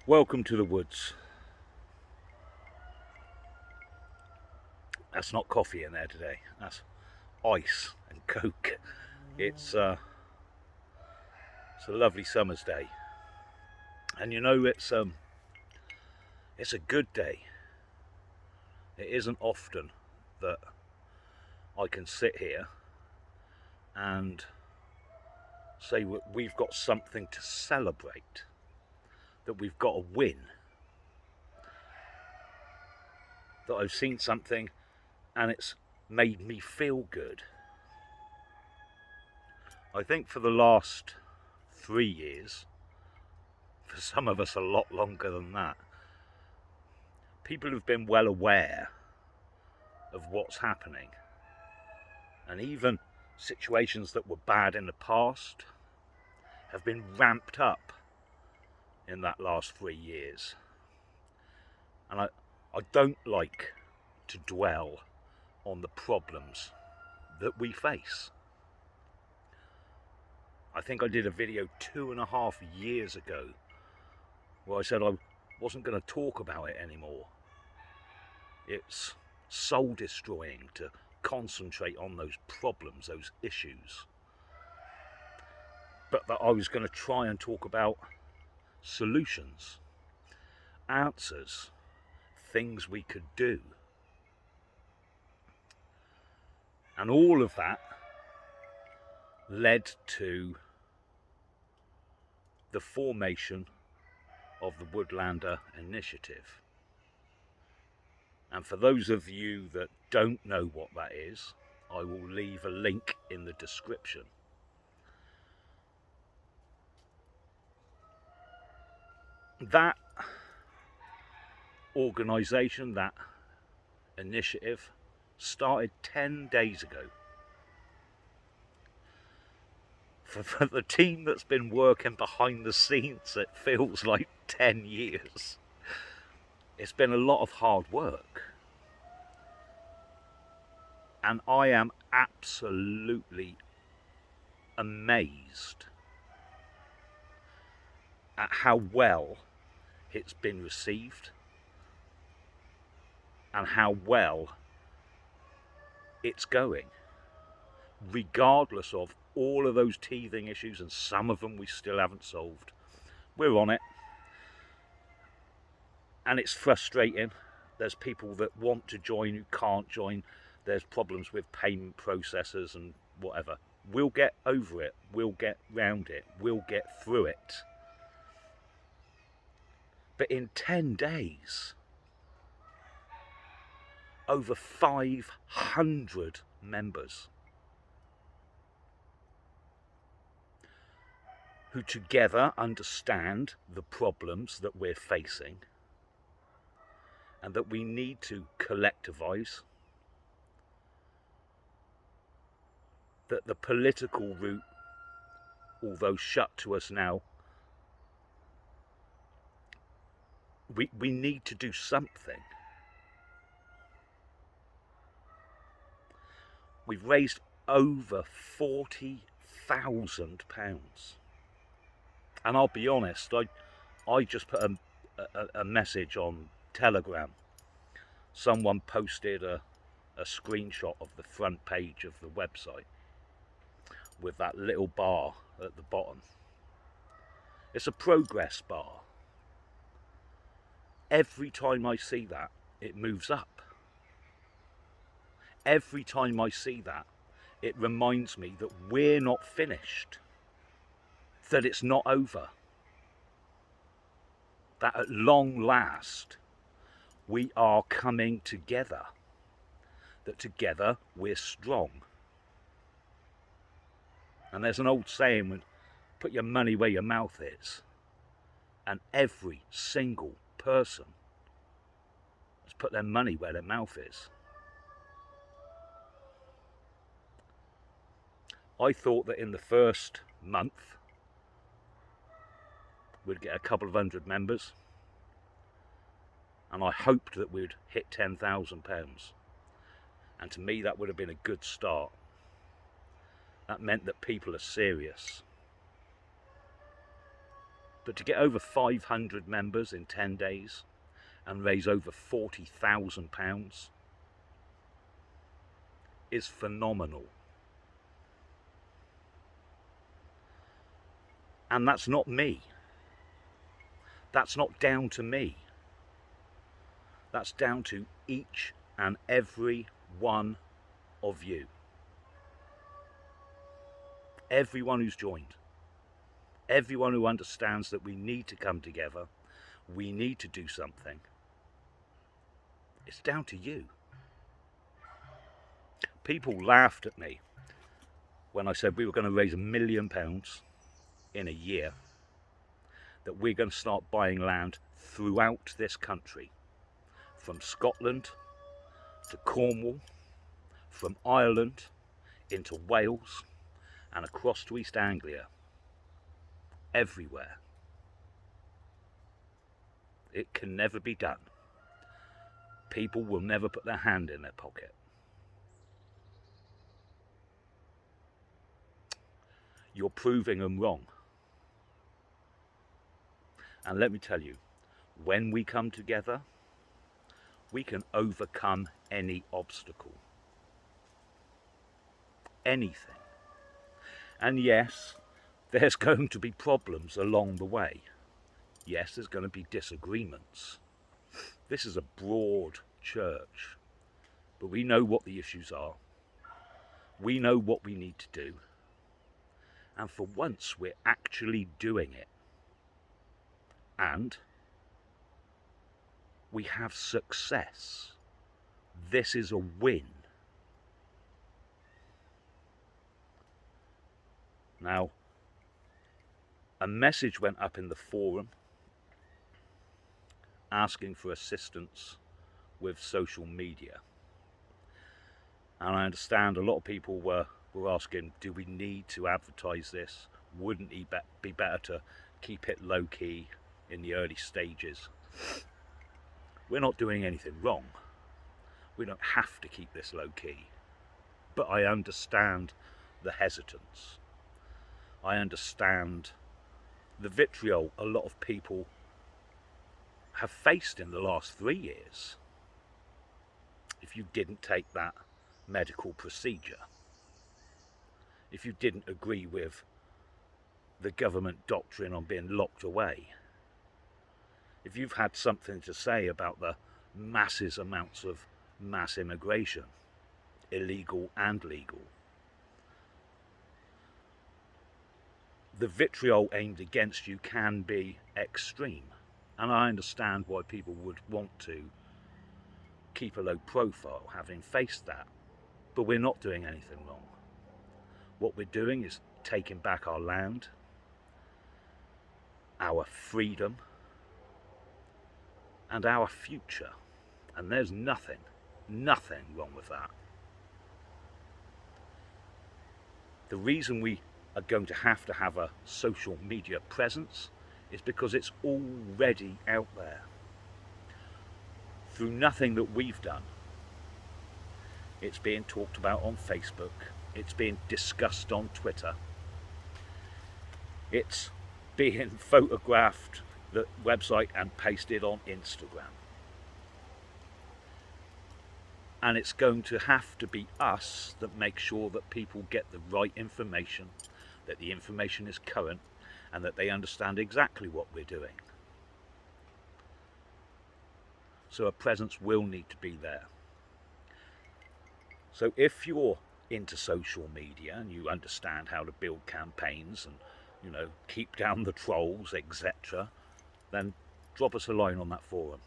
Welcome to the woods. That's not coffee in there today. That's ice and Coke. It's a lovely summer's day, and you know it's a good day. It isn't often that I can sit here and say we've got something to celebrate, that we've got a win, that I've seen something and it's made me feel good. I think for the last 3 years, for some of us a lot longer than that, people have been well aware of what's happening, and even situations that were bad in the past have been ramped up in that last 3 years. And I don't like to dwell on the problems that we face. I think I did a video 2.5 years ago where I said I wasn't going to talk about it anymore. It's soul destroying to concentrate on those problems, those issues. But that I was going to try and talk about solutions, answers, things we could do. And all of that led to the formation of the Woodlander Initiative. And for those of you that don't know what that is, I will leave a link in the description. That organisation, that initiative, started 10 days ago. For the team that's been working behind the scenes, it feels like 10 years. It's been a lot of hard work. And I am absolutely amazed at how well it's been received and how well it's going, regardless of all of those teething issues, and some of them we still haven't solved. We're on it, and it's frustrating. There's people that want to join who can't join. There's problems with payment processors and whatever. We'll get over it. We'll get round it. We'll get through it. But in 10 days, over 500 members who together understand the problems that we're facing and that we need to collectivise, that the political route, although shut to us now, we need to do something. We've raised over £40,000. And I'll be honest, I just put a message on Telegram. Someone posted a screenshot of the front page of the website with that little bar at the bottom. It's a progress bar. Every time I see that, it moves up. Every time I see that, it reminds me that we're not finished, that it's not over, that at long last we are coming together, that together we're strong. And there's an old saying, put your money where your mouth is, and every single person has put their money where their mouth is. I thought that in the first month we'd get a couple of hundred members, and I hoped that we'd hit £10,000, and to me that would have been a good start. That meant that people are serious. But to get over 500 members in 10 days and raise over £40,000 is phenomenal. And that's not me. That's not down to me. That's down to each and every one of you. Everyone who's joined. Everyone who understands that we need to come together. We need to do something. It's down to you. People laughed at me when I said we were going to raise £1 million in a year, that we're going to start buying land throughout this country, from Scotland to Cornwall, from Ireland into Wales and across to East Anglia, everywhere. It can never be done. People will never put their hand in their pocket. You're proving them wrong. And let me tell you, when we come together, we can overcome any obstacle. Anything. And yes, there's going to be problems along the way. Yes, there's going to be disagreements. This is a broad church, but we know what the issues are. We know what we need to do. And for once, we're actually doing it. And we have success. This is a win. Now, a message went up in the forum asking for assistance with social media. And I understand a lot of people were asking, do we need to advertise this? Wouldn't it be better to keep it low key in the early stages? We're not doing anything wrong. We don't have to keep this low key. But I understand the hesitance. I understand the vitriol a lot of people have faced in the last 3 years. If you didn't take that medical procedure, if you didn't agree with the government doctrine on being locked away, if you've had something to say about the massive amounts of mass immigration, illegal and legal, the vitriol aimed against you can be extreme. And I understand why people would want to keep a low profile having faced that. But we're not doing anything wrong. What we're doing is taking back our land, our freedom, and our future. And there's nothing wrong with that. The reason we are going to have a social media presence is because it's already out there. Through nothing that we've done. It's being talked about on Facebook. It's being discussed on Twitter. It's being photographed, the website, and pasted on Instagram. And it's going to have to be us that make sure that people get the right information, that the information is current, and that they understand exactly what we're doing. So a presence will need to be there. So if you're into social media and you understand how to build campaigns and, you know, keep down the trolls, etc., then drop us a line on that forum.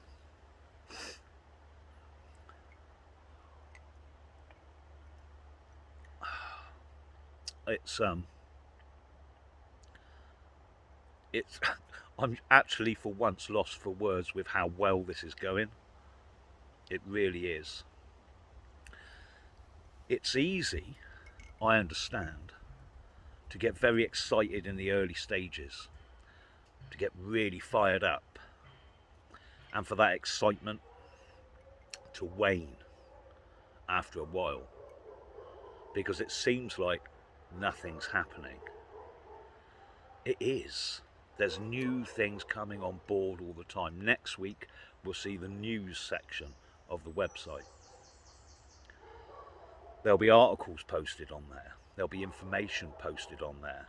I'm actually for once lost for words with how well this is going. It really is. It's easy, I understand, to get very excited in the early stages, to get really fired up, and for that excitement to wane after a while, because it seems like nothing's happening. It is. There's new things coming on board all the time. Next week, we'll see the news section of the website. There'll be articles posted on there. There'll be information posted on there.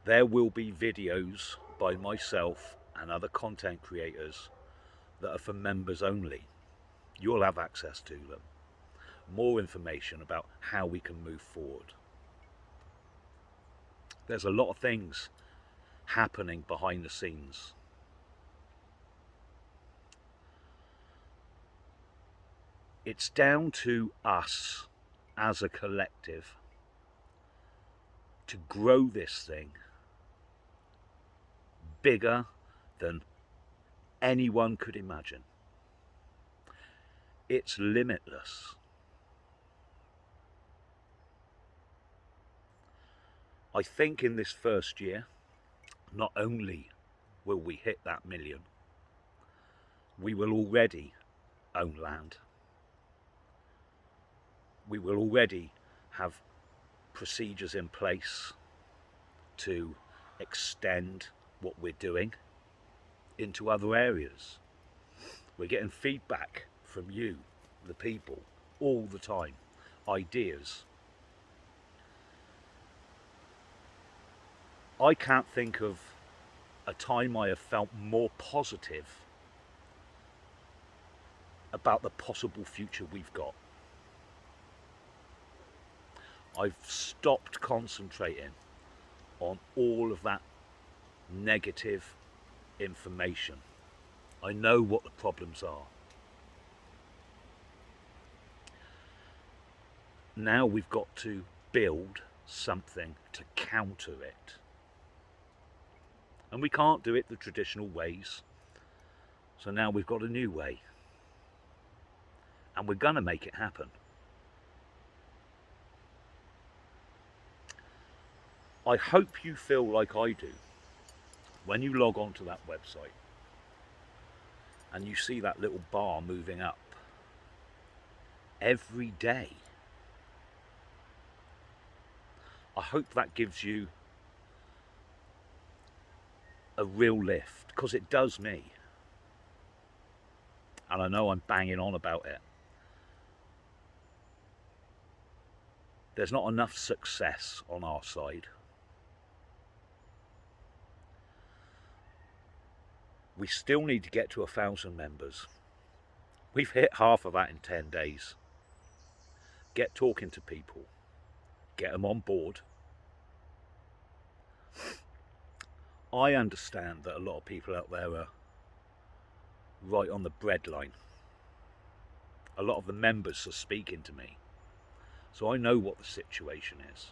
There will be videos by myself and other content creators that are for members only. You'll have access to them. More information about how we can move forward. There's a lot of things happening behind the scenes. It's down to us as a collective to grow this thing bigger than anyone could imagine. It's limitless. I think in this first year, not only will we hit that million, we will already own land. We will already have procedures in place to extend what we're doing into other areas. We're getting feedback from you, the people, all the time, ideas. I can't think of a time I have felt more positive about the possible future we've got. I've stopped concentrating on all of that negative information. I know what the problems are. Now we've got to build something to counter it. And we can't do it the traditional ways. So now we've got a new way. And we're going to make it happen. I hope you feel like I do when you log on to that website and you see that little bar moving up every day. I hope that gives you a real lift, because it does me. And I know I'm banging on about it. There's not enough success on our side. We still need to get to 1,000 members. We've hit half of that in 10 days. Get talking to people. Get them on board. I understand that a lot of people out there are right on the breadline. A lot of the members are speaking to me. So I know what the situation is.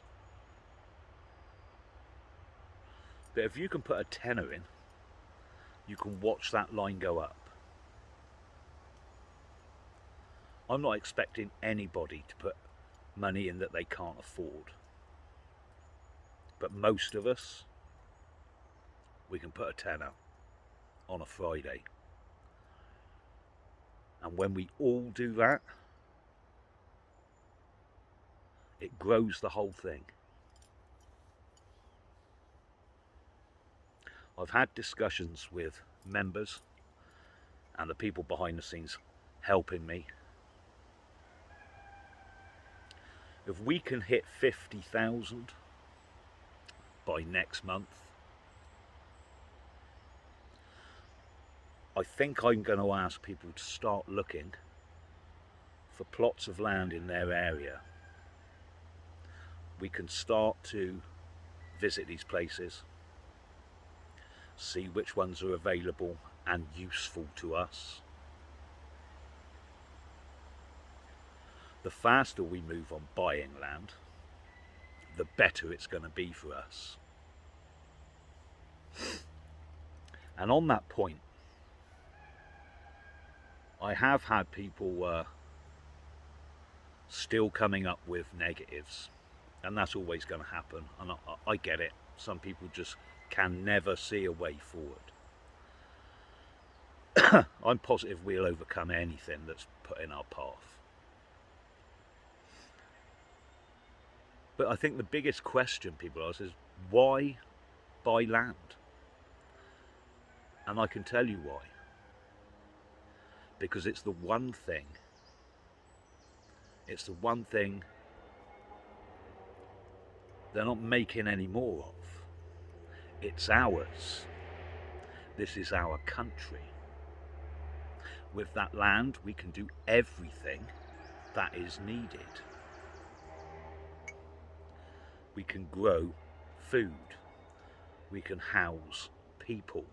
But if you can put a tenner in, you can watch that line go up. I'm not expecting anybody to put money in that they can't afford. But most of us, we can put a tenner on a Friday. And when we all do that, it grows the whole thing. I've had discussions with members and the people behind the scenes helping me. If we can hit 50,000 by next month, I think I'm going to ask people to start looking for plots of land in their area. We can start to visit these places, see which ones are available and useful to us. The faster we move on buying land, the better it's going to be for us. And on that point, I have had people still coming up with negatives, and that's always going to happen, and I get it. Some people just can never see a way forward. I'm positive we'll overcome anything that's put in our path. But I think the biggest question people ask is, why buy land? And I can tell you why. Because it's the one thing they're not making any more of. It's ours. This is our country. With that land, we can do everything that is needed. We can grow food. We can house people.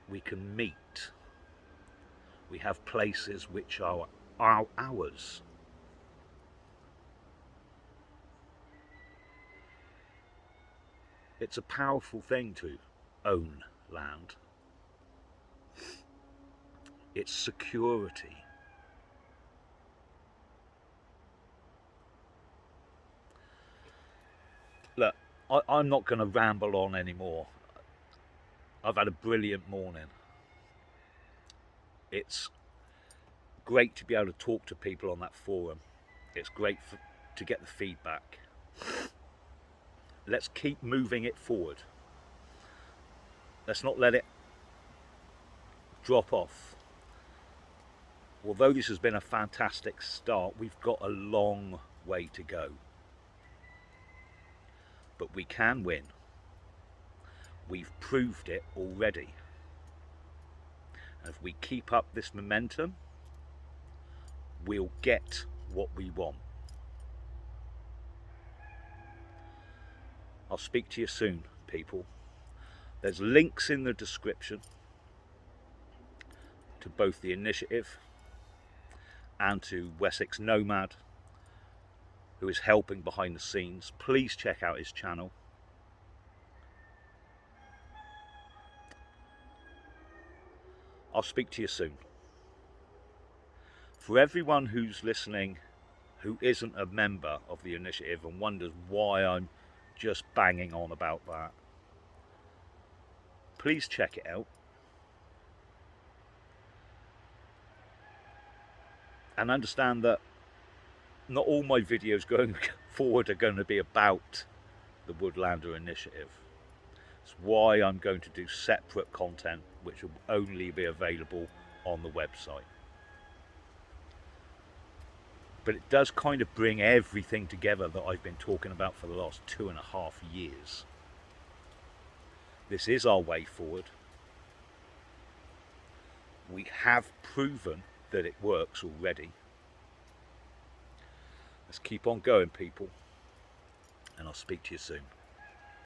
We can meet. We have places which are ours. It's a powerful thing to own land. It's security. Look, I'm not going to ramble on anymore. I've had a brilliant morning. It's great to be able to talk to people on that forum. It's great to get the feedback. Let's keep moving it forward. Let's not let it drop off. Although this has been a fantastic start, we've got a long way to go. But we can win. We've proved it already. And if we keep up this momentum, we'll get what we want. I'll speak to you soon, people. There's links in the description to both the initiative and to Wessex Nomad, who is helping behind the scenes. Please check out his channel. I'll speak to you soon. For everyone who's listening who isn't a member of the initiative and wonders why I'm just banging on about that, please check it out. And understand that not all my videos going forward are going to be about the Woodlander initiative. It's why I'm going to do separate content which will only be available on the website. But it does kind of bring everything together that I've been talking about for the last 2.5 years. This is our way forward. We have proven that it works already. Let's keep on going, people, and I'll speak to you soon.